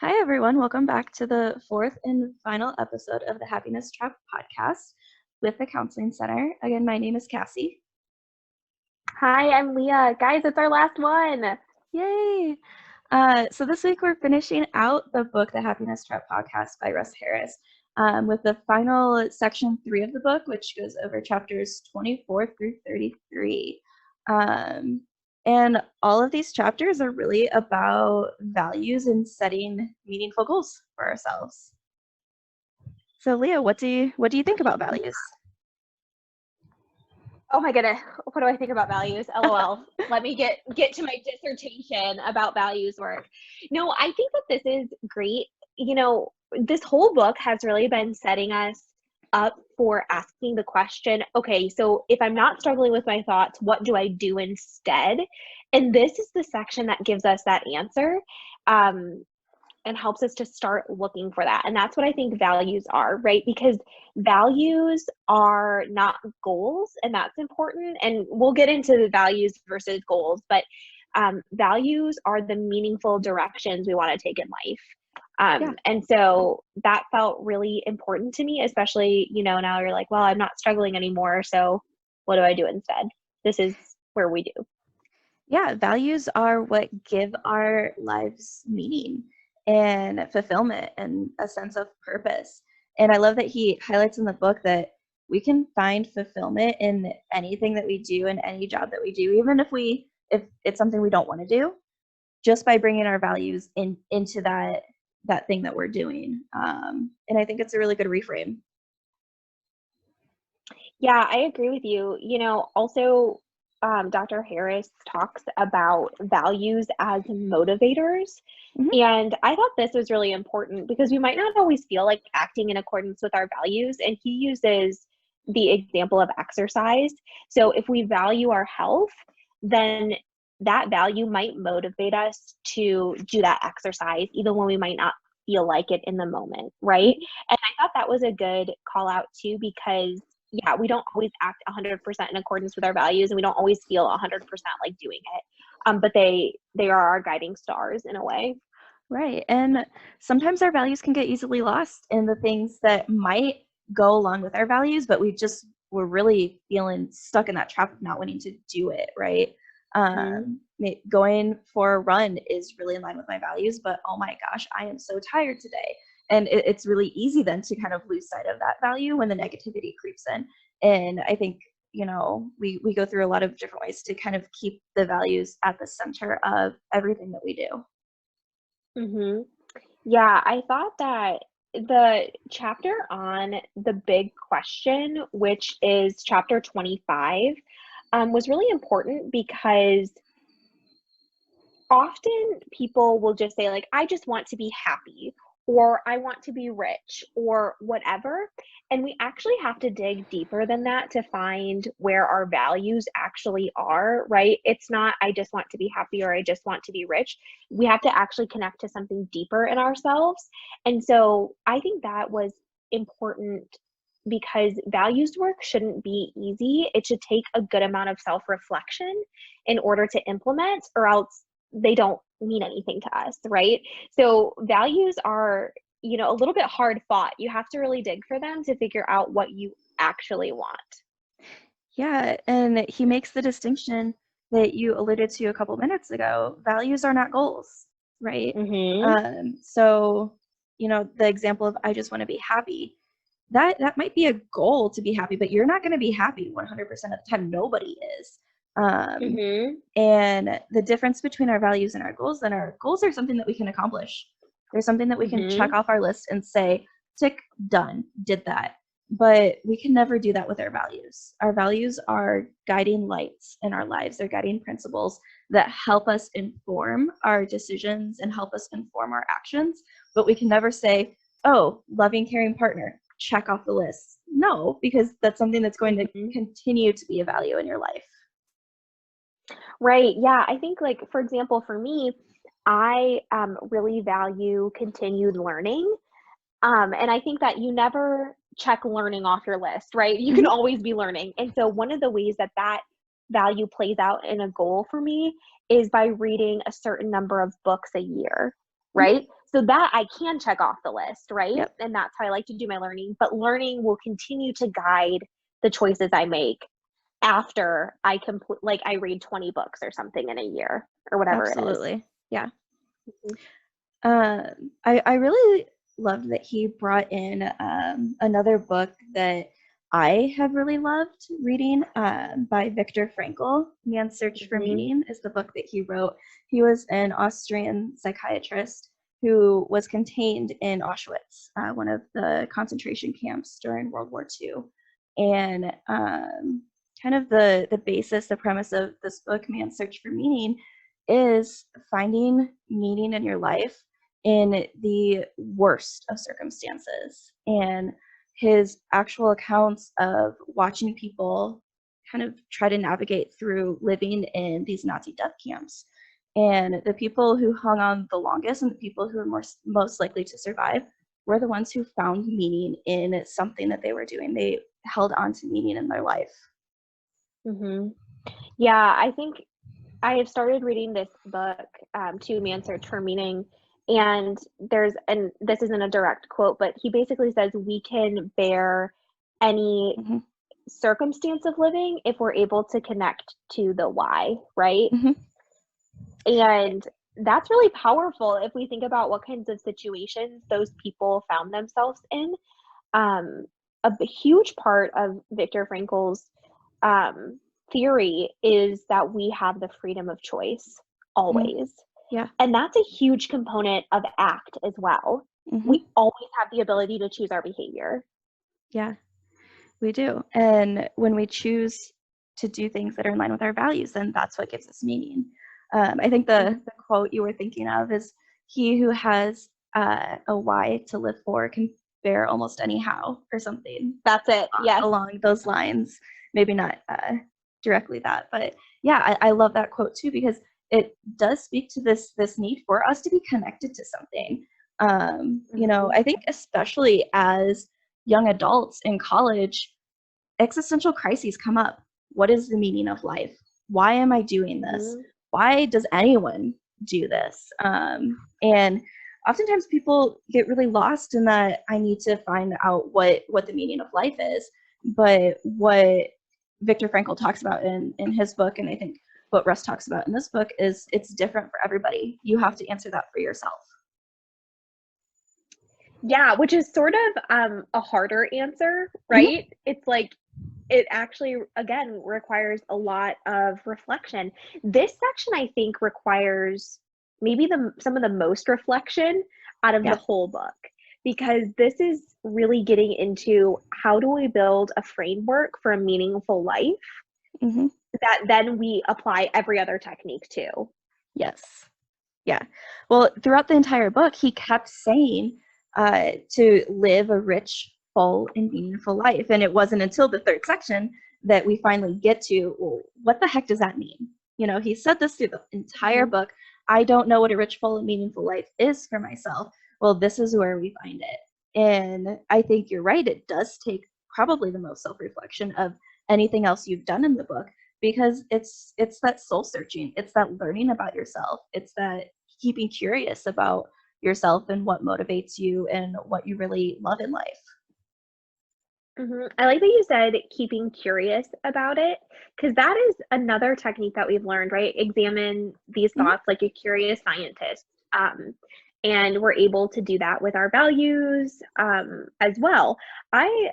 Hi, everyone. Welcome back to the fourth and final episode of the Happiness Trap Podcast with the Counseling Center. Again, my name is Cassie. Hi, I'm Leah. Guys, it's our last one. Yay! So this week we're finishing out the book, The Happiness Trap Podcast by Russ Harris, with the final section 3 of the book, which goes over chapters 24 through 33. And all of these chapters are really about values and setting meaningful goals for ourselves. So, Leah, what do you think about values? Oh my goodness, what do I think about values? LOL. Let me get to my dissertation about values work. No, I think that this is great. This whole book has really been setting us up for asking the question, okay, so if I'm not struggling with my thoughts, what do I do instead? And this is the section that gives us that answer. And helps us to start looking for that. And that's what I think values are, right? Because values are not goals, and that's important. And we'll get into the values versus goals, but values are the meaningful directions we want to take in life. And so that felt really important to me, especially, now you're like, well, I'm not struggling anymore. So what do I do instead? This is where we do. Yeah, values are what give our lives meaning and fulfillment and a sense of purpose. And I love that he highlights in the book that we can find fulfillment in anything that we do and any job that we do, even if it's something we don't want to do, just by bringing our values into that thing that we're doing. And I think it's a really good reframe. Yeah, I agree with you. Also, Dr. Harris talks about values as motivators. Mm-hmm. And I thought this was really important because we might not always feel like acting in accordance with our values. And he uses the example of exercise. So if we value our health, then that value might motivate us to do that exercise, even when we might not feel like it in the moment, right? And I thought that was a good call out too, because we don't always act 100% in accordance with our values, and we don't always feel 100% like doing it. But they are our guiding stars in a way. Right. And sometimes our values can get easily lost in the things that might go along with our values, but we're really feeling stuck in that trap of not wanting to do it, right? Going for a run is really in line with my values, but oh my gosh, I am so tired today. And it's really easy then to kind of lose sight of that value when the negativity creeps in. And I think, we go through a lot of different ways to kind of keep the values at the center of everything that we do. Mm-hmm. Yeah, I thought that the chapter on the big question, which is chapter 25, was really important because often people will just say, like, I just want to be happy, or I want to be rich, or whatever. And we actually have to dig deeper than that to find where our values actually are, right? It's not, I just want to be happy, or I just want to be rich. We have to actually connect to something deeper in ourselves. And so I think that was important because values work shouldn't be easy. It should take a good amount of self-reflection in order to implement, or else they don't mean anything to us, right? So values are, a little bit hard fought. You have to really dig for them to figure out what you actually want. Yeah, and he makes the distinction that you alluded to a couple minutes ago. Values are not goals, right? Mm-hmm. So, the example of I just want to be happy, that might be a goal to be happy, but you're not going to be happy 100% of the time. Nobody is. Mm-hmm. And the difference between our values and our goals are something that we can accomplish. There's something that we can check off our list and say, tick, done, did that. But we can never do that with our values. Our values are guiding lights in our lives. They're guiding principles that help us inform our decisions and help us inform our actions. But we can never say, oh, loving, caring partner, check off the list. No, because that's something that's going to continue to be a value in your life. Right. Yeah. I think, like, for example, for me, I really value continued learning. And I think that you never check learning off your list, right? You can always be learning. And so one of the ways that value plays out in a goal for me is by reading a certain number of books a year, right? So that I can check off the list, right? Yep. And that's how I like to do my learning. But learning will continue to guide the choices I make after I complete, like I read 20 books or something in a year or whatever it is. Absolutely. Yeah. Mhm. I really loved that he brought in another book that I have really loved reading by Viktor Frankl. Man's Search for Mhm. Meaning is the book that he wrote. He was an Austrian psychiatrist who was contained in Auschwitz, one of the concentration camps during World War II. And kind of the basis, the premise of this book, Man's Search for Meaning, is finding meaning in your life in the worst of circumstances. And his actual accounts of watching people kind of try to navigate through living in these Nazi death camps. And the people who hung on the longest and the people who were most likely to survive were the ones who found meaning in something that they were doing. They held on to meaning in their life. Mhm. Yeah, I think I have started reading this book, Two Man's Search for Meaning, and this isn't a direct quote, but he basically says we can bear any Mm-hmm. circumstance of living if we're able to connect to the why, right? Mm-hmm. And that's really powerful if we think about what kinds of situations those people found themselves in. Um, a huge part of Viktor Frankl's um, theory is that we have the freedom of choice Mm-hmm. always. Yeah. And that's a huge component of ACT as well. Mm-hmm. We always have the ability to choose our behavior. Yeah, we do. And when we choose to do things that are in line with our values, then that's what gives us meaning. I think the quote you were thinking of is, he who has a why to live for can bear almost any how, or something That's it. Yes. along those lines. Maybe not directly that, but yeah, I love that quote too, because it does speak to this need for us to be connected to something. I think especially as young adults in college, existential crises come up. What is the meaning of life? Why am I doing this? Mhm. Why does anyone do this? And oftentimes people get really lost in that, I need to find out what the meaning of life is. But what Viktor Frankl talks about in his book, and I think what Russ talks about in this book, is it's different for everybody. You have to answer that for yourself. Yeah, which is sort of a harder answer, Mm-hmm. right? It's like it actually, again, requires a lot of reflection. This section, I think, requires maybe some of the most reflection out of the Yeah. whole book, because this is really getting into how do we build a framework for a meaningful life Mm-hmm. that then we apply every other technique to. Yes. Yeah. Well, throughout the entire book, he kept saying to live a rich, full, and meaningful life. And it wasn't until the third section that we finally get to, well, what the heck does that mean? He said this through the entire book. I don't know what a rich, full, and meaningful life is for myself. Well, this is where we find it. And I think you're right. It does take probably the most self-reflection of anything else you've done in the book, because it's that soul searching, it's that learning about yourself, it's that keeping curious about yourself and what motivates you and what you really love in life. I like that you said keeping curious about it, because that is another technique that we've learned, right? Examine these Mm-hmm. thoughts like a curious scientist. And we're able to do that with our values as well. I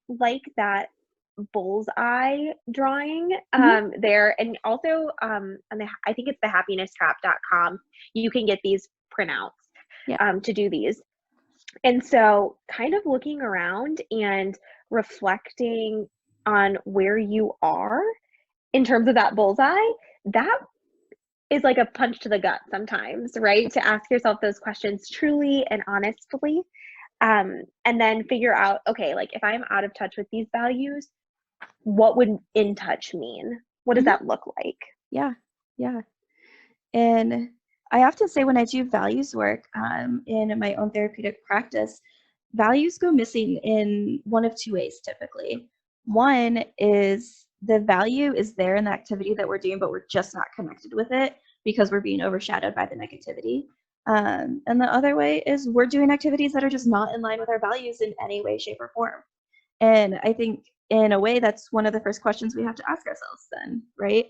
like that bullseye drawing there, and also I think it's the happinesstrap.com. You can get these printouts Yeah. to do these. And so kind of looking around and reflecting on where you are in terms of that bullseye, that is like a punch to the gut sometimes, right? To ask yourself those questions truly and honestly. And then figure out, okay, like if I'm out of touch with these values, what would in touch mean? What does Mm-hmm. that look like? Yeah. Yeah. And I often say, when I do values work in my own therapeutic practice, values go missing in one of two ways typically. One is the value is there in the activity that we're doing, but we're just not connected with it because we're being overshadowed by the negativity. And the other way is we're doing activities that are just not in line with our values in any way, shape, or form. And I think in a way, that's one of the first questions we have to ask ourselves then, right?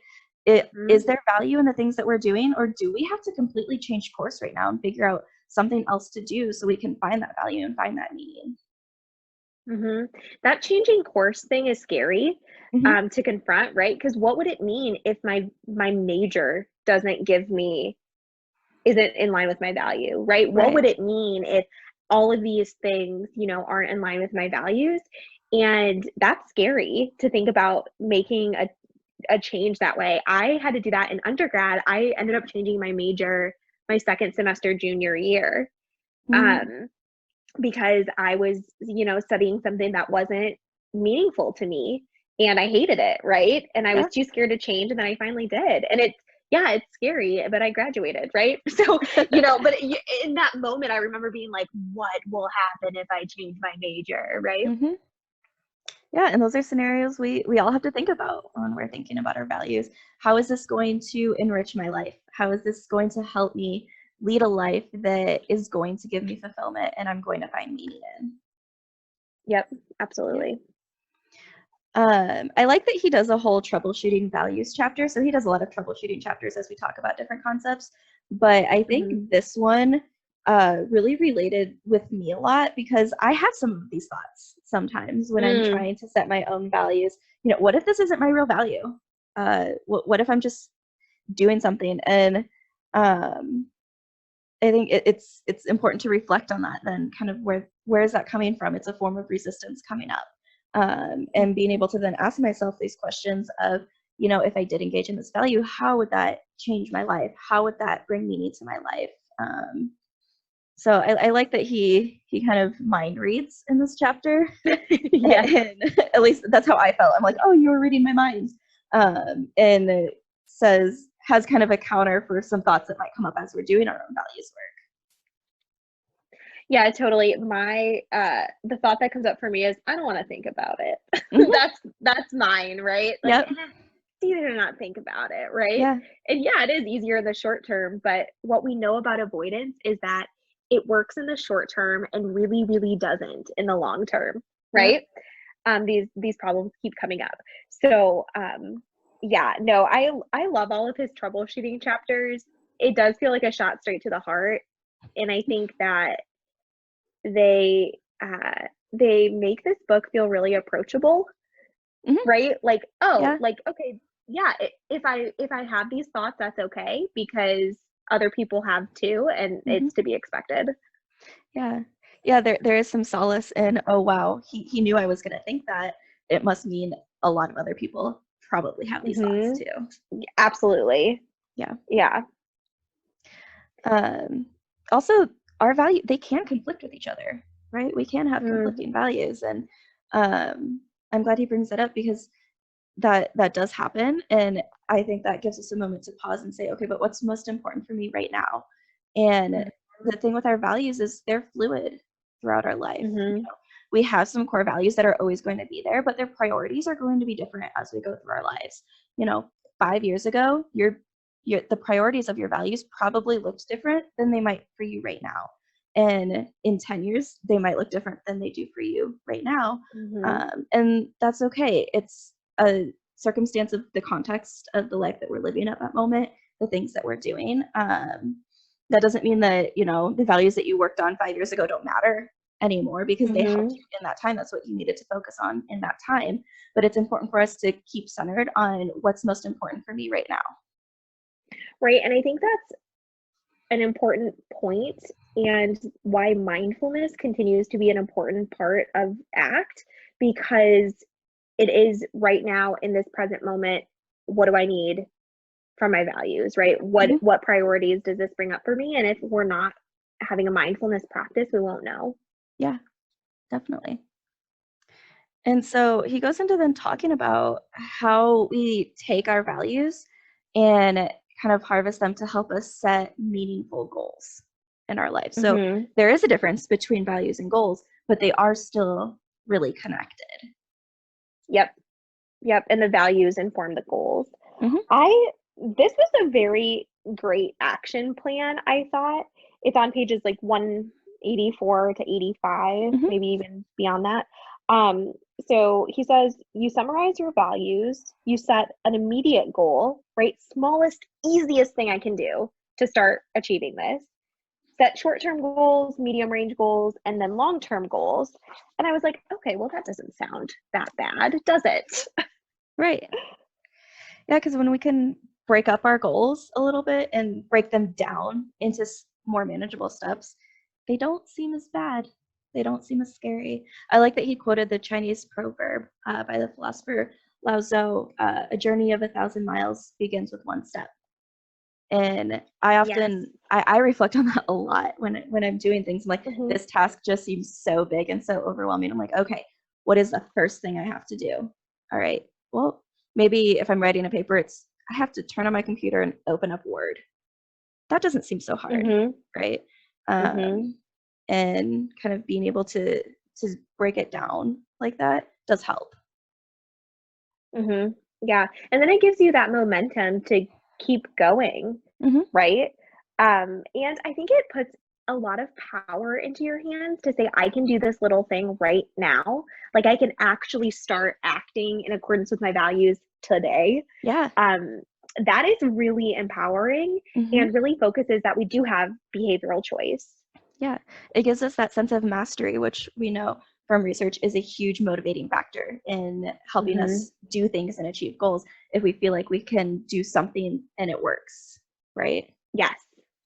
Is there value in the things that we're doing, or do we have to completely change course right now and figure out something else to do so we can find that value and find that meaning? That changing course thing is scary Hmm. to confront, right? Because what would it mean if my major isn't in line with my value, right? What Right. would it mean if all of these things, aren't in line with my values? And that's scary to think about making a change that way. I had to do that in undergrad. I ended up changing my major my second semester junior year. Mm-hmm. Um, because I was, studying something that wasn't meaningful to me and I hated it, right? And I was Yeah. too scared to change, and then I finally did. And it's scary, but I graduated, right? So, but in that moment, I remember being like, what will happen if I change my major, right? Hmm. Yeah, and those are scenarios we all have to think about when we're thinking about our values. How is this going to enrich my life? How is this going to help me lead a life that is going to give me fulfillment and I'm going to find meaning in? Yep, Yeah. absolutely. I like that he does a whole troubleshooting values chapter. So he does a lot of troubleshooting chapters as we talk about different concepts. But I think Hmm. this one really related with me a lot because I have some of these thoughts sometimes when I'm Mm. trying to set my own values. What if this isn't my real value? What if I'm just doing something? And um, I think it's important to reflect on that. Then, kind of where is that coming from? It's a form of resistance coming up, and being able to then ask myself these questions of, if I did engage in this value, how would that change my life? How would that bring meaning to my life? So I like that he kind of mind reads in this chapter, Yes. and at least that's how I felt. I'm like, oh, you were reading my mind, and it has kind of a counter for some thoughts that might come up as we're doing our own values work. Yeah, totally. The thought that comes up for me is I don't want to think about it. Hmm. That's mine, right? Like, Yep. it's easier to not think about it, right? Yeah. And yeah, it is easier in the short term, but what we know about avoidance is that it works in the short term and really, really doesn't in the long term, Yep. right? These problems keep coming up. So, yeah, no, I love all of his troubleshooting chapters. It does feel like a shot straight to the heart, and I think that they they make this book feel really approachable, Hmm. right? Like, oh, Yeah. like, okay, yeah, if I have these thoughts, that's okay because other people have too, and Hmm. it's to be expected. Yeah. Yeah. There is some solace in, oh wow, he knew I was gonna think that. It must mean a lot of other people probably have these thoughts Hmm. too. Absolutely. Yeah. Yeah. Um, Also, our value, they can conflict with each other, right? We can have Mm-hmm. conflicting values, and um, I'm glad he brings that up because that does happen, and I think that gives us a moment to pause and say, okay, but what's most important for me right now? And the thing with our values is they're fluid throughout our life. Mm-hmm. We have some core values that are always going to be there, but their priorities are going to be different as we go through our lives. You know, 5 years ago, the priorities of your values probably looked different than they might for you right now. And in 10 years, they might look different than they do for you right now. Mm-hmm. And that's okay. It's a circumstance of the context of the life that we're living at that moment, the things that we're doing. That doesn't mean that, the values that you worked on 5 years ago don't matter anymore because they helped Mm-hmm. you in that time. That's what you needed to focus on in that time. But it's important for us to keep centered on what's most important for me right now. Right. And I think that's an important point, and why mindfulness continues to be an important part of ACT, because it is right now in this present moment, what do I need from my values, right? What Mhm. what priorities does this bring up for me? And if we're not having a mindfulness practice, we won't know. Yeah, definitely. And so he goes into then talking about how we take our values and kind of harvest them to help us set meaningful goals in our life. So Mhm. there is a difference between values and goals, but they are still really connected. Yep. Yep, and the values inform the goals. Hmm. I This was a very great action plan, I thought. It's on pages like 184 to 85, Mm-hmm. maybe even beyond that. So he says, you summarize your values, you set an immediate goal, right? Smallest, easiest thing I can do to start achieving this. Set short-term goals, medium-range goals, and then long-term goals. And I was like, okay, well, that doesn't sound that bad, does it? Right. Yeah, because when we can break up our goals a little bit and break them down into more manageable steps, they don't seem as bad. They don't seem as scary. I like that he quoted the Chinese proverb by the philosopher Lao Tzu, a journey of 1,000 miles begins with one step. And I often, Yes. I reflect on that a lot when I'm doing things. I'm like, Mm-hmm. this task just seems so big and so overwhelming. I'm like, okay, what is the first thing I have to do? All right, well, maybe if I'm writing a paper, I have to turn on my computer and open up Word. That doesn't seem so hard, Mm-hmm. right? Mm-hmm. And kind of being able to break it down like that does help. Mm-hmm. Yeah. And then it gives you that momentum to keep going, Mm-hmm. right? And I think it puts a lot of power into your hands to say, I can do this little thing right now. Like I can actually start acting in accordance with my values today. Yeah. That is really empowering Mm-hmm. and really focuses that we do have behavioral choice. Yeah, it gives us that sense of mastery, which we know from research is a huge motivating factor in helping Mm-hmm. us do things and achieve goals if we feel like we can do something and it works, right? Yes,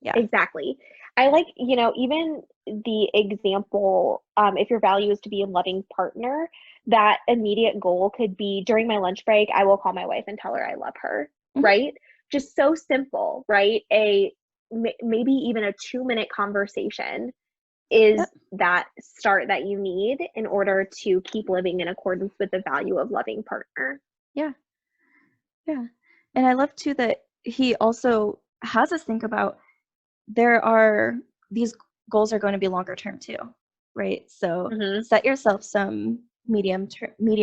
Yeah. exactly. I like, even the example, if your value is to be a loving partner, that immediate goal could be during my lunch break, I will call my wife and tell her I love her, Mm-hmm. right? Just so simple, right? Maybe even a 2-minute conversation is Yep. that start that you need in order to keep living in accordance with the value of loving partner. Yeah. Yeah. And I love too that he also has us think about these goals are going to be longer term too, right? So Mm-hmm. set yourself some medium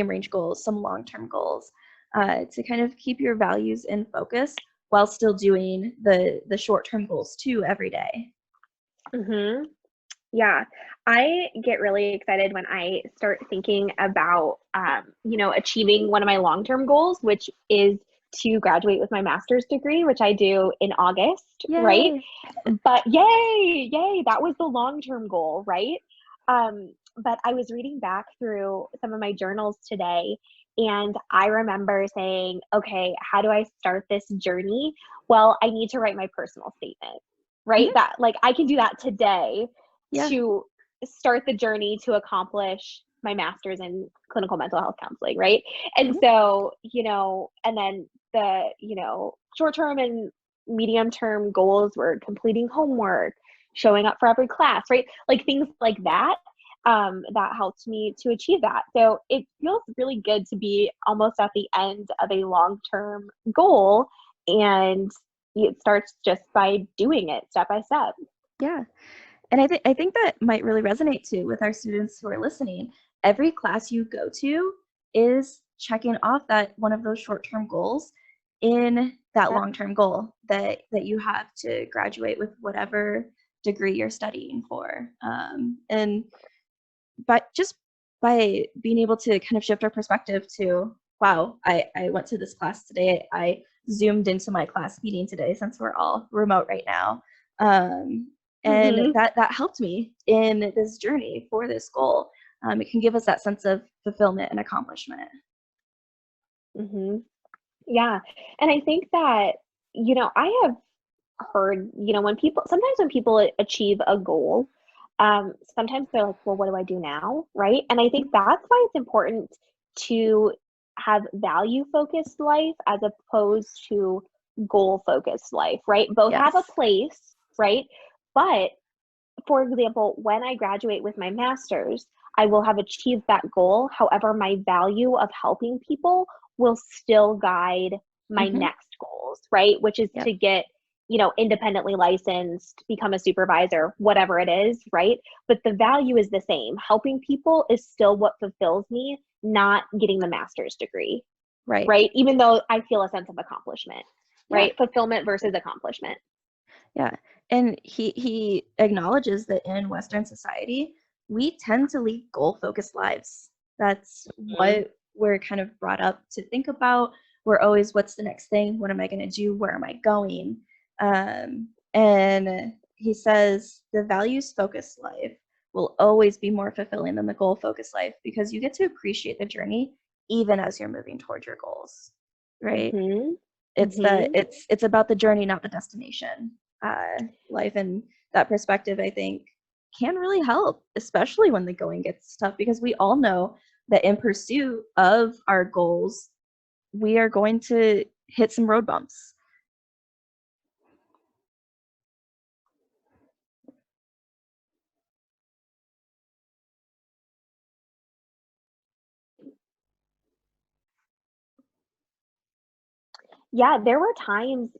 range goals, some long term goals, to kind of keep your values in focus while still doing the short term goals too every day. Mm-hmm. Yeah, I get really excited when I start thinking about, achieving one of my long-term goals, which is to graduate with my master's degree, which I do in August, right? Yay! But yay, that was the long-term goal, right? But I was reading back through some of my journals today, and I remember saying, okay, how do I start this journey? Well, I need to write my personal statement, right? Mm-hmm. That like I can do that today Yeah. to start the journey to accomplish my master's in clinical mental health counseling, right? And Mm-hmm. so, and then the, short term and medium term goals were completing homework, showing up for every class, right? Like things like that. That helped me to achieve that. So it feels really good to be almost at the end of a long term goal, and it starts just by doing it step by step. Yeah. And I think that might really resonate too with our students who are listening. Every class you go to is checking off that one of those short-term goals in that Yep. long-term goal that you have to graduate with whatever degree you're studying for. And but just by being able to kind of shift our perspective to, wow, I went to this class today. I zoomed into my class meeting today since we're all remote right now. And Mm-hmm. that helped me in this journey for this goal. It can give us that sense of fulfillment and accomplishment. Mm-hmm. Yeah. And I think that, I have heard, sometimes when people achieve a goal, sometimes they're like, well, what do I do now? Right. And I think that's why it's important to have value focused life as opposed to goal focused life, right? Both have a Yes. place, right? But for example, when I graduate with my master's, I will have achieved that goal. However, my value of helping people will still guide my Mm-hmm. next goals, right? Which is Yep. to get, independently licensed, become a supervisor, whatever it is, right? But the value is the same. Helping people is still what fulfills me, not getting the master's degree, Right. right? Even though I feel a sense of accomplishment, Yeah. right? Fulfillment versus accomplishment. Yeah. And he acknowledges that in Western society, we tend to lead goal-focused lives. That's what we're kind of brought up to think about. We're always, what's the next thing? What am I going to do? Where am I going? And he says the values-focused life will always be more fulfilling than the goal-focused life because you get to appreciate the journey even as you're moving towards your goals, right? It's about the journey, not the destination. Life in that perspective, I think, can really help, especially when the going gets tough, because we all know that in pursuit of our goals, we are going to hit some road bumps. Yeah, there were times,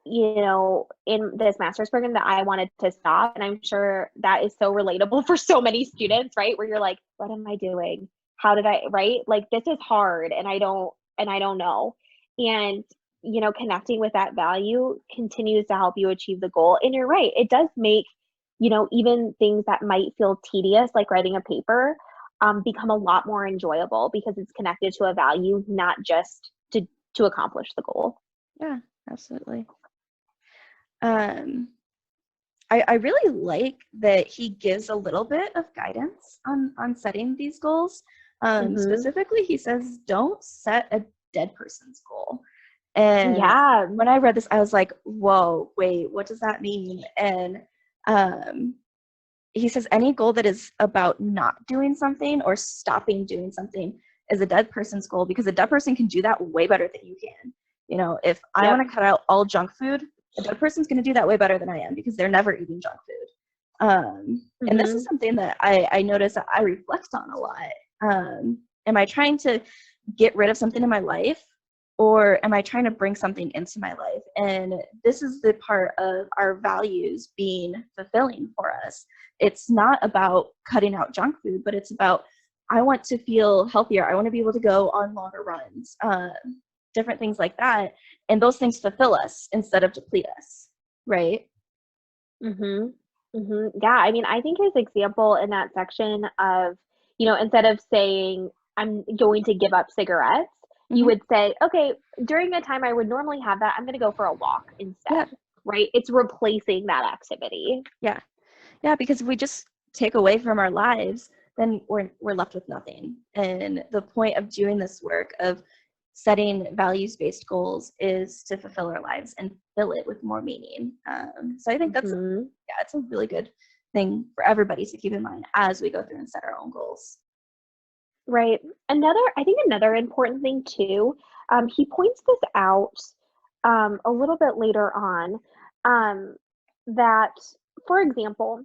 in this master's program that I wanted to stop. And I'm sure that is so relatable for so many students, right? Where you're like, what am I doing? How did I, right? Like, this is hard and I don't know. And, connecting with that value continues to help you achieve the goal. And you're right. It does make, even things that might feel tedious, like writing a paper, become a lot more enjoyable because it's connected to a value, not just to accomplish the goal. Yeah, absolutely. I really like that he gives a little bit of guidance on setting these goals. Specifically, he says, don't set a dead person's goal. And when I read this, I was like, whoa, wait, what does that mean? And he says any goal that is about not doing something or stopping doing something is a dead person's goal, because a dead person can do that way better than you can. If I want to cut out all junk food, a dead person's going to do that way better than I am because they're never eating junk food. And this is something that I notice that I reflect on a lot. Am I trying to get rid of something in my life, or am I trying to bring something into my life? And this is the part of our values being fulfilling for us. It's not about cutting out junk food, but it's about, I want to feel healthier. I want to be able to go on longer runs, different things like that. And those things fulfill us instead of deplete us, right? Yeah, I mean, I think his example in that section of, instead of saying, I'm going to give up cigarettes, you would say, okay, during the time I would normally have that, I'm going to go for a walk instead, right? It's replacing that activity. Yeah, because if we just take away from our lives, then we're left with nothing. And the point of doing this work of setting values-based goals is to fulfill our lives and fill it with more meaning. So I think that's it's a really good thing for everybody to keep in mind as we go through and set our own goals. Right. I think another important thing too, he points this out a little bit later on, that, for example,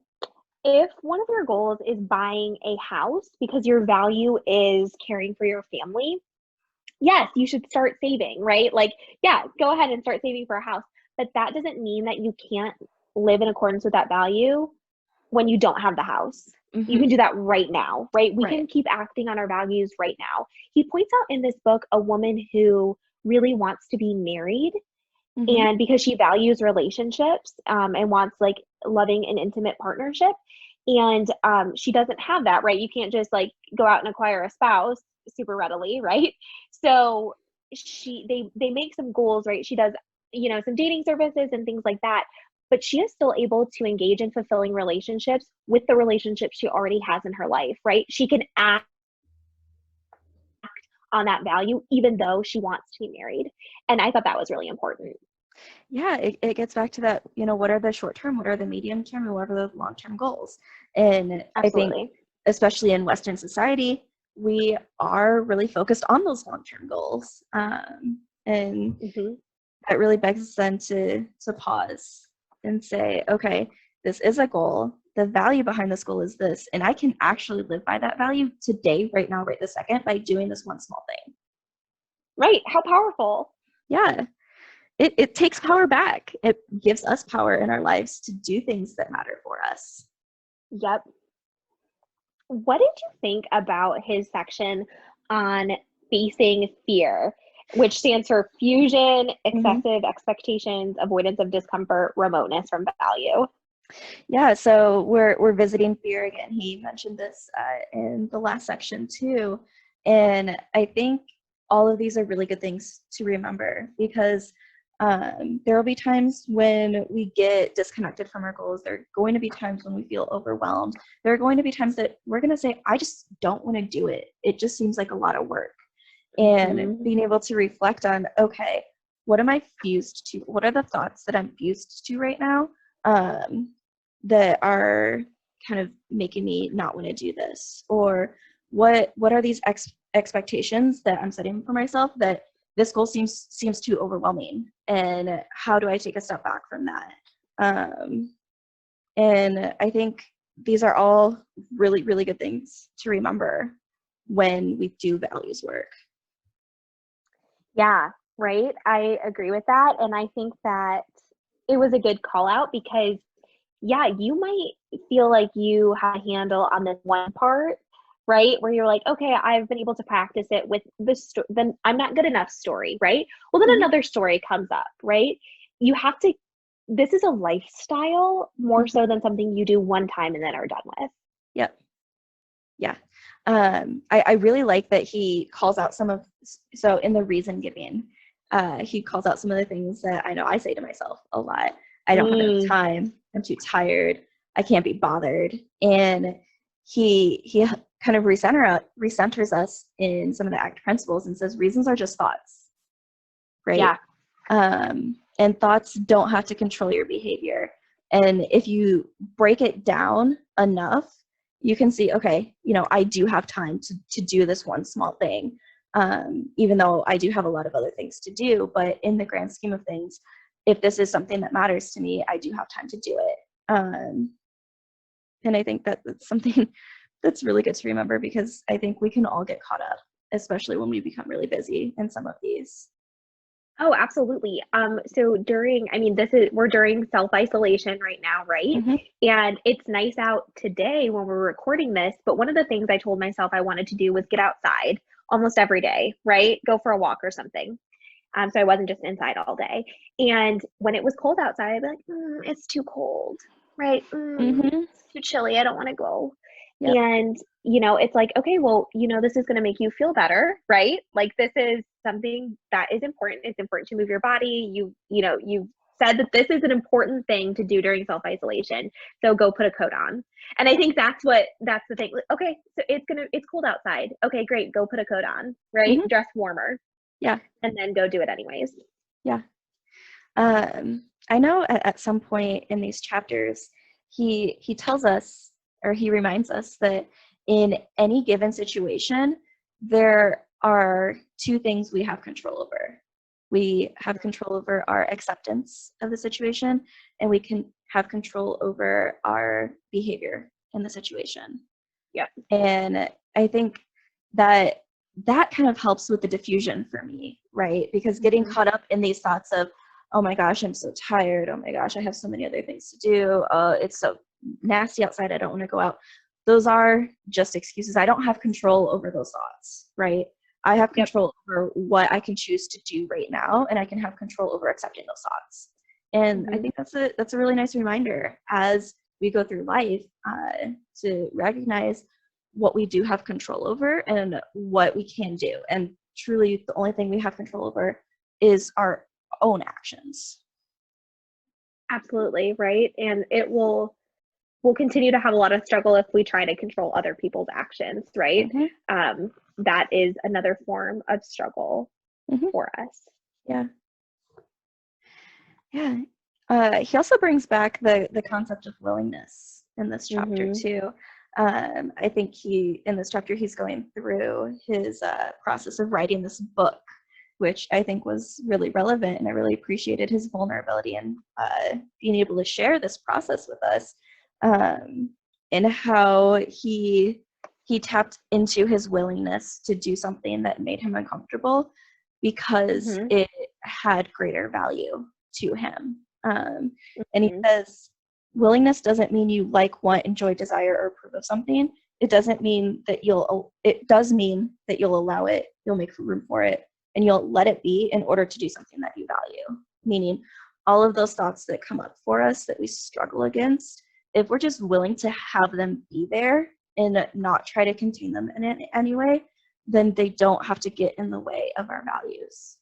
if one of your goals is buying a house because your value is caring for your family, yes, you should start saving, right? Like, yeah, go ahead and start saving for a house. But that doesn't mean that you can't live in accordance with that value when you don't have the house. You can do that right now, right? We can keep acting on our values right now. He points out in this book a woman who really wants to be married, and because she values relationships and wants like loving and intimate partnership, and she doesn't have that, right? You can't just like go out and acquire a spouse super readily, right? So they make some goals, right? She does, some dating services and things like that, but she is still able to engage in fulfilling relationships with the relationships she already has in her life, right? She can act on that value even though she wants to be married. And I thought that was really important. Yeah, it gets back to that, what are the short term, what are the medium term, and what are the long term goals? And Absolutely. I think, especially in Western society, we are really focused on those long term goals. And that really begs us then to pause and say, okay, this is a goal. The value behind this goal is this, and I can actually live by that value today, right now, right this second, by doing this one small thing. Right. How powerful. Yeah. It takes power back. It gives us power in our lives to do things that matter for us. Yep. What did you think about his section on facing fear, which stands for fusion, excessive expectations, avoidance of discomfort, remoteness from value? Yeah, so we're visiting fear again. He mentioned this in the last section too, and I think all of these are really good things to remember because there will be times when we get disconnected from our goals. There are going to be times when we feel overwhelmed. There are going to be times that we're going to say, "I just don't want to do it. It just seems like a lot of work." And Mhm. being able to reflect on, okay, what am I fused to? What are the thoughts that I'm fused to right now? That are kind of making me not want to do this, or what are these expectations that I'm setting for myself that this goal seems too overwhelming, and how do I take a step back from that? And I think these are all really, really good things to remember when we do values work. Yeah, right. I agree with that. And I think that it was a good call out because, yeah, you might feel like you have a handle on this one part, right? Where you're like, okay, I've been able to practice it with this, then I'm not good enough story, right? Well, then Mhm. another story comes up, right? You have to, this is a lifestyle more Mhm. so than something you do one time and then are done with. Yep. Yeah. I really like that he calls out some of, so in the reason giving, he calls out some of the things that I know I say to myself a lot. I don't have enough Mm, time. I'm too tired. I can't be bothered. And he kind of recenters us in some of the ACT principles and says reasons are just thoughts, right? yeah. And thoughts don't have to control your behavior. And if you break it down enough, you can see, okay, I do have time to do this one small thing, even though I do have a lot of other things to do. But in the grand scheme of things, if this is something that matters to me, I do have time to do it. And I think that that's something that's really good to remember because I think we can all get caught up, especially when we become really busy in some of these. Oh, absolutely. So during, I mean, we're during self-isolation right now, right? Mm-hmm. And it's nice out today when we're recording this, but one of the things I told myself I wanted to do was get outside almost every day, right? Go for a walk or something. So I wasn't just inside all day. And when it was cold outside, I'd be like, it's too cold, right? Mm-hmm. It's too chilly. I don't want to go. Yep. And, it's like, okay, well, this is going to make you feel better, right? Like this is something that is important. It's important to move your body. You said that this is an important thing to do during self-isolation. So go put a coat on. And I think that's the thing. Okay, so it's cold outside. Okay, great. Go put a coat on, right? Mm-hmm. Dress warmer Yeah. and then go do it anyways. Yeah. I know at some point in these chapters, he tells us, or he reminds us, that in any given situation, there are two things we have control over. We have control over our acceptance of the situation, and we can have control over our behavior in the situation. Yep. And I think that that kind of helps with the diffusion for me, right? Because getting Mhm. caught up in these thoughts of, oh my gosh, I'm so tired. Oh my gosh, I have so many other things to do. It's so nasty outside. I don't want to go out. Those are just excuses. I don't have control over those thoughts, right? I have Yep. control over what I can choose to do right now, and I can have control over accepting those thoughts. And I Mhm. think that's a really nice reminder as we go through life to recognize what we do have control over and what we can do. And truly, the only thing we have control over is our own actions. Absolutely, right? And we'll continue to have a lot of struggle if we try to control other people's actions, right? Mm-hmm. That is another form of struggle Mm-hmm. for us. Yeah. Yeah. He also brings back the concept of willingness in this chapter Mhm. too. I think in this chapter he's going through his process of writing this book, which I think was really relevant, and I really appreciated his vulnerability and being able to share this process with us, and how he tapped into his willingness to do something that made him uncomfortable because Mhm. it had greater value to him. And he Mhm. says, willingness doesn't mean you like, want, enjoy, desire, or approve of something. It doesn't mean that it does mean that you'll allow it, you'll make room for it, and you'll let it be in order to do something that you value. Meaning, all of those thoughts that come up for us that we struggle against, if we're just willing to have them be there and not try to contain them in any way, then they don't have to get in the way of our values.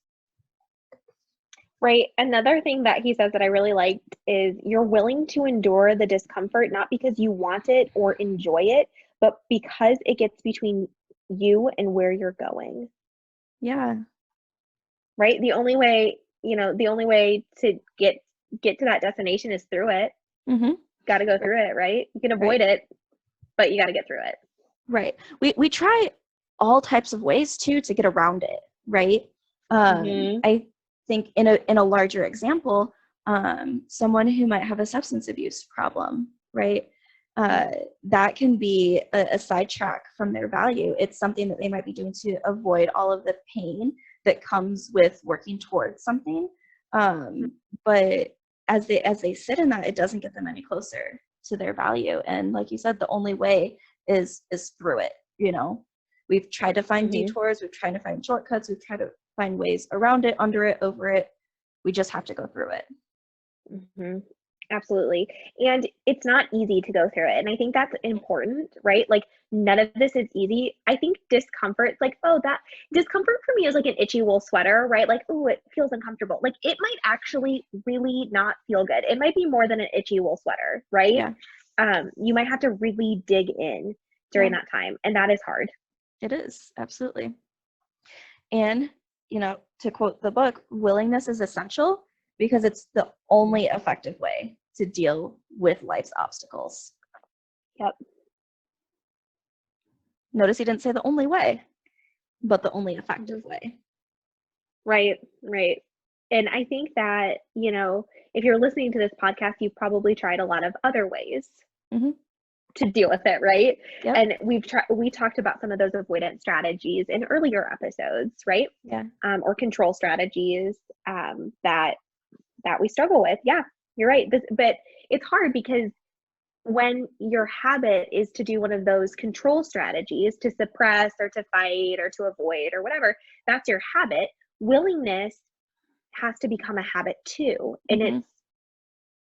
Right. Another thing that he says that I really liked is you're willing to endure the discomfort, not because you want it or enjoy it, but because it gets between you and where you're going. Yeah. Right. The only way to get to that destination is through it. Mm-hmm. Got to go through it, right? You can avoid it, but you got to get through it. Right. We try all types of ways too to get around it, right? I think in a larger example, someone who might have a substance abuse problem, right? That can be a sidetrack from their value. It's something that they might be doing to avoid all of the pain that comes with working towards something. But as they sit in that, it doesn't get them any closer to their value. And like you said, the only way is through it. You know, we've tried to find detours, we've tried to find shortcuts, we've tried to find ways around it, under it, over it. We just have to go through it. Absolutely. And it's not easy to go through it. And I think that's important, right? Like none of this is easy. I think discomfort, like, that discomfort for me is like an itchy wool sweater, right? Like, oh, it feels uncomfortable. Like it might actually really not feel good. It might be more than an itchy wool sweater, right? Yeah. You might have to really dig in during that time. And that is hard. It is, absolutely. And, to quote the book, willingness is essential because it's the only effective way to deal with life's obstacles. Yep. Notice he didn't say the only way, but the only effective way. Right. And I think that, if you're listening to this podcast, you've probably tried a lot of other ways to deal with it, right? Yep. And we talked about some of those avoidance strategies in earlier episodes, right? Yeah. Or control strategies that we struggle with. Yeah, you're right. But it's hard because when your habit is to do one of those control strategies, to suppress or to fight or to avoid or whatever, that's your habit. Willingness has to become a habit too. And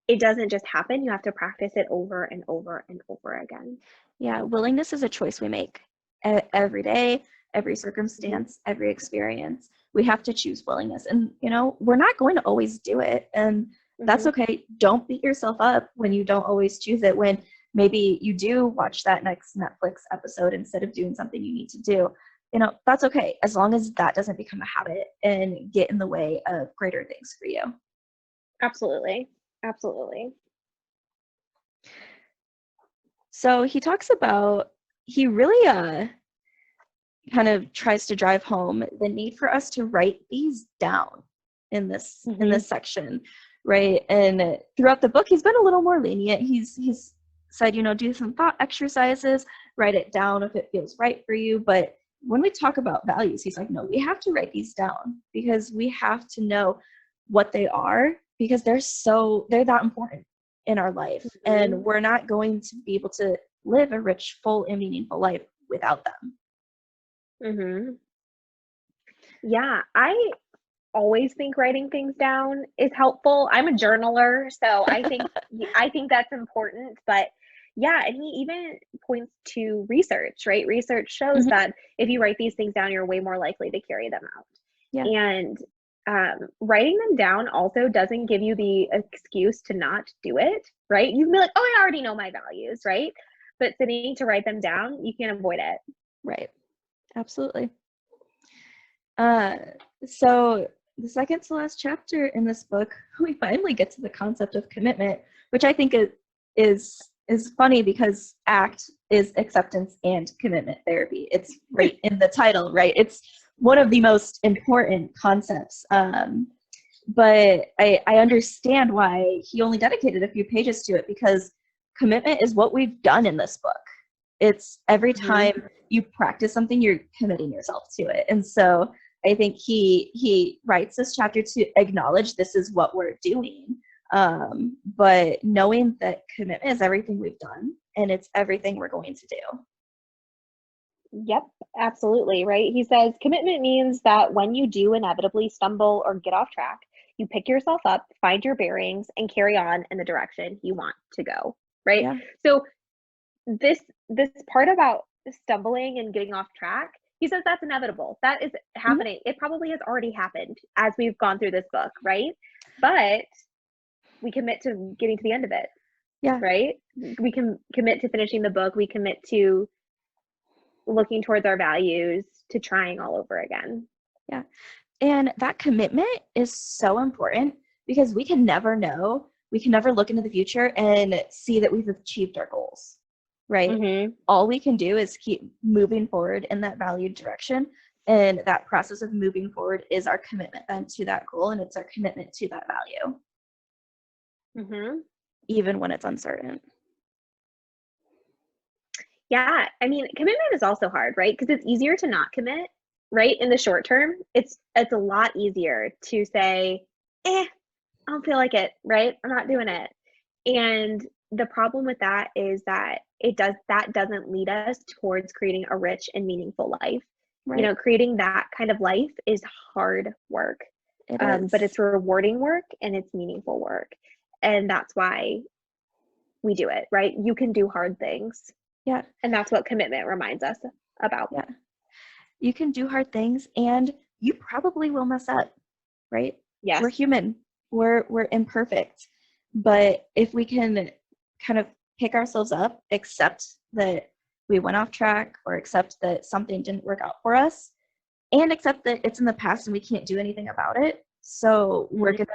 it doesn't just happen. You have to practice it over and over and over again. Yeah, willingness is a choice we make every day, every circumstance, every experience. We have to choose willingness. And, we're not going to always do it. And that's okay. Don't beat yourself up when you don't always choose it, when maybe you do watch that next Netflix episode instead of doing something you need to do. That's okay, as long as that doesn't become a habit and get in the way of greater things for you. Absolutely. So he talks about, he really kind of tries to drive home the need for us to write these down in this section, right? And throughout the book, he's been a little more lenient. He's said, do some thought exercises, write it down if it feels right for you. But when we talk about values, he's like, no, we have to write these down because we have to know what they are, because they're that important in our life. And we're not going to be able to live a rich, full, and meaningful life without them. Yeah, I always think writing things down is helpful. I'm a journaler, so I think that's important. But yeah, and he even points to research, right? Research shows that if you write these things down, you're way more likely to carry them out. Yeah. And writing them down also doesn't give you the excuse to not do it, right? You can be like, oh, I already know my values, right? But sitting to write them down, you can't avoid it. Right. Absolutely. So the second to last chapter in this book, we finally get to the concept of commitment, which I think is funny because ACT is acceptance and commitment therapy. It's right in the title, right? It's one of the most important concepts. But I understand why he only dedicated a few pages to it, because commitment is what we've done in this book. It's every time you practice something, you're committing yourself to it. And so I think he writes this chapter to acknowledge this is what we're doing. But knowing that commitment is everything we've done and it's everything we're going to do. Yep, absolutely, right? He says commitment means that when you do inevitably stumble or get off track, you pick yourself up, find your bearings, and carry on in the direction you want to go, right? Yeah. So this part about stumbling and getting off track, he says that's inevitable. That is happening. It probably has already happened as we've gone through this book, right? But we commit to getting to the end of it. Yeah. Right? We can commit to finishing the book. We commit to looking towards our values, to trying all over again. Yeah. And that commitment is so important because we can never know. We can never look into the future and see that we've achieved our goals, right? Mm-hmm. All we can do is keep moving forward in that valued direction. And that process of moving forward is our commitment then to that goal, and it's our commitment to that value. Mm-hmm. Even when it's uncertain. Yeah. I mean, commitment is also hard, right? Because it's easier to not commit, right? In the short term, it's a lot easier to say, I don't feel like it, right? I'm not doing it. And the problem with that is that that doesn't lead us towards creating a rich and meaningful life. Right. You know, creating that kind of life is hard work. But it's rewarding work and it's meaningful work. And that's why we do it, right? You can do hard things. Yeah. And that's what commitment reminds us about. Yeah. You can do hard things and you probably will mess up, right? Yes. We're human. We're imperfect. But if we can kind of pick ourselves up, accept that we went off track, or accept that something didn't work out for us, and accept that it's in the past and we can't do anything about it. So we're going to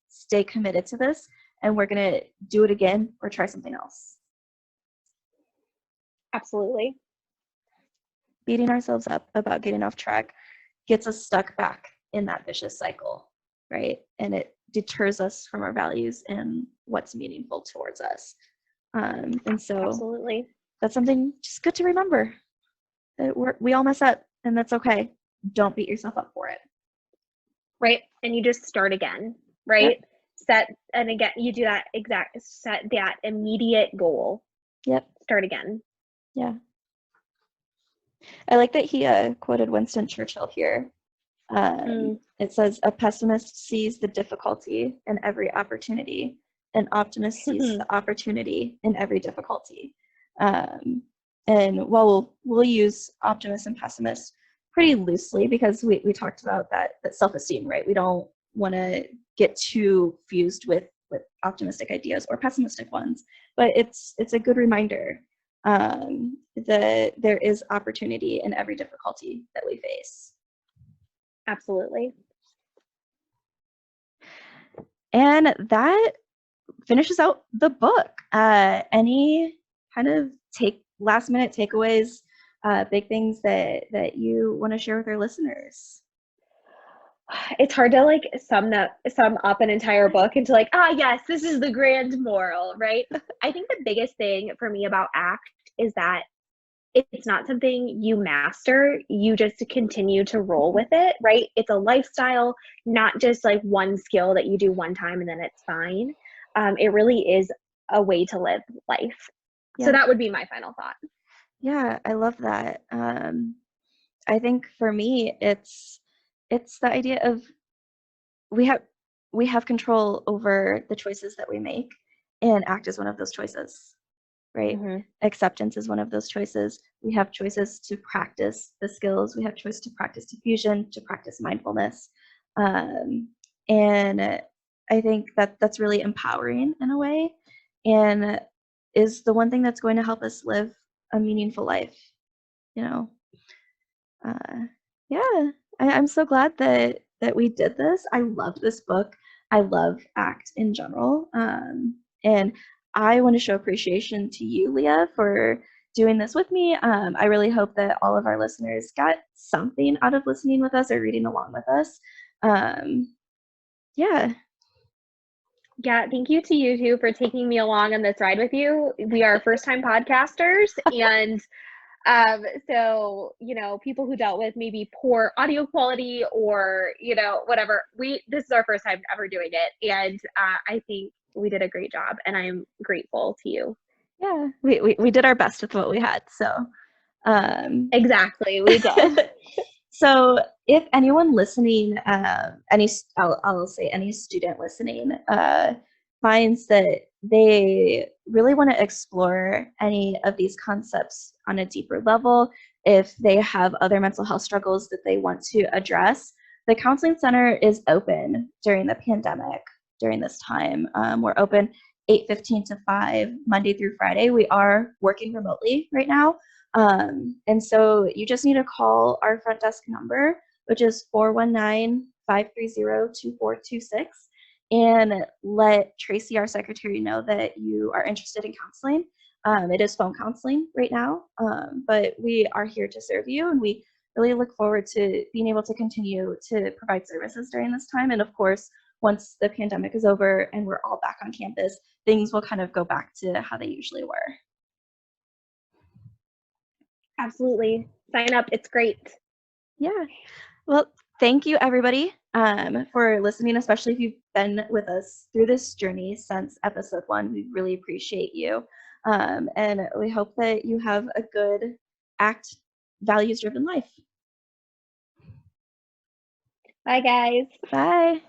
stay committed to this, and we're going to do it again or try something else. Absolutely. Beating ourselves up about getting off track gets us stuck back in that vicious cycle, right? And it deters us from our values and what's meaningful towards us. And so absolutely, that's something just good to remember, that we all mess up, and that's okay. Don't beat yourself up for it. Right. And you just start again, right? Yep. And again, you do that set that immediate goal. Yep. Start again. Yeah. I like that he quoted Winston Churchill here. It says, "A pessimist sees the difficulty in every opportunity. An optimist sees the opportunity in every difficulty." And while we'll use optimist and pessimist pretty loosely, because we talked about that self-esteem, right? We don't want to get too fused with optimistic ideas or pessimistic ones, but it's a good reminder that there is opportunity in every difficulty that we face. Absolutely. And that finishes out the book. Any kind of last minute takeaways, big things that you want to share with our listeners? It's hard to like sum up an entire book into like, yes, this is the grand moral, right? I think the biggest thing for me about ACT is that it's not something you master. You just continue to roll with it, right? It's a lifestyle, not just like one skill that you do one time and then it's fine. It really is a way to live life. Yeah. So that would be my final thought. Yeah, I love that. I think for me, it's the idea of we have control over the choices that we make, and ACT is one of those choices, right? Mm-hmm. Acceptance is one of those choices. We have choices to practice the skills. We have choice to practice diffusion, to practice mindfulness. And I think that's really empowering in a way, and is the one thing that's going to help us live a meaningful life, you know? Yeah, I'm so glad that we did this. I love this book. I love ACT in general. And I want to show appreciation to you, Leah, for doing this with me. I really hope that all of our listeners got something out of listening with us or reading along with us. Yeah. Yeah, thank you to you too for taking me along on this ride with you. We are first-time podcasters, and so, you know, people who dealt with maybe poor audio quality or, you know, whatever, this is our first time ever doing it. And I think we did a great job, and I'm grateful to you. Yeah, we did our best with what we had. So exactly, we did. So if anyone listening, I'll say any student listening, finds that they really want to explore any of these concepts on a deeper level, if they have other mental health struggles that they want to address, the Counseling Center is open during the pandemic during this time. We're open 8:15 to 5, Monday through Friday. We are working remotely right now. And so you just need to call our front desk number, which is 419-530-2426, and let Tracy, our secretary, know that you are interested in counseling. It is phone counseling right now, but we are here to serve you, and we really look forward to being able to continue to provide services during this time. And of course, once the pandemic is over and we're all back on campus, things will kind of go back to how they usually were. Absolutely. Sign up. It's great. Yeah. Well, thank you, everybody, for listening, especially if you've been with us through this journey since episode 1. We really appreciate you. And we hope that you have a good, values-driven life. Bye, guys. Bye.